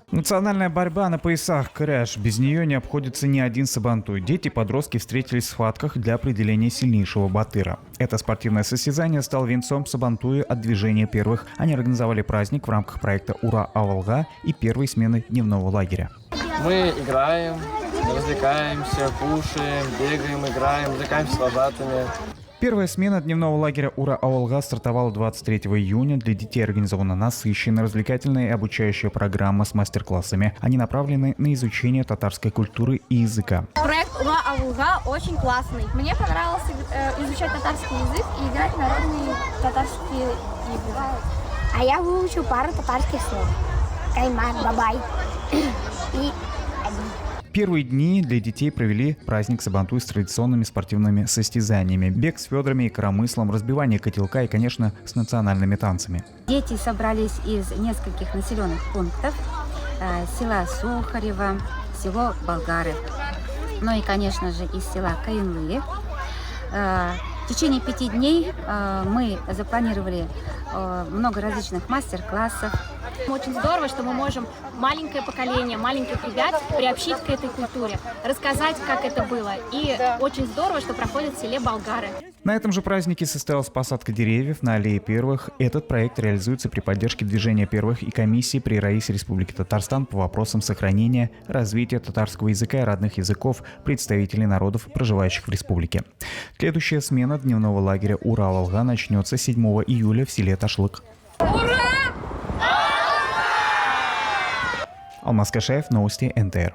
Национальная борьба на поясах крэш. Без нее не обходится ни один сабантуй. Дети и подростки встретились в схватках для определения сильнейшего батыра. Это спортивное состязание стало венцом сабантуя от движения первых. Они организовали праздник в рамках проекта «Ура Авалга» и первой смены дневного лагеря. Мы играем, развлекаемся, кушаем, бегаем, играем, развлекаемся с вожатыми. Первая смена дневного лагеря «Ура Авалга» стартовала 23 июня. Для детей организована насыщенная, развлекательная и обучающая программа с мастер-классами. Они направлены на изучение татарской культуры и языка. Проект «Ура Авалга» очень классный. Мне понравилось изучать татарский язык и играть в народные татарские игры. А я выучу пару татарских слов. Каймар, бабай и один. Первые дни для детей провели праздник сабантуй с традиционными спортивными состязаниями. Бег с ведрами и коромыслом, разбивание котелка и, конечно, с национальными танцами. Дети собрались из нескольких населенных пунктов. Села Сухарево, село Болгары. Ну и, конечно же, из села Каинлы. В течение 5 дней мы запланировали много различных мастер-классов. Очень здорово, что мы можем маленькое поколение, маленьких ребят приобщить к этой культуре, рассказать, как это было. И очень здорово, что проходит в селе Болгары. На этом же празднике состоялась посадка деревьев на аллее первых. Этот проект реализуется при поддержке движения первых и комиссии при Раисе Республики Татарстан по вопросам сохранения, развития татарского языка и родных языков представителей народов, проживающих в республике. Следующая смена дневного лагеря «Ура Авалга» начнется 7 июля в селе Ташлык. Ура! Алмаз Кашаев, новости НТР.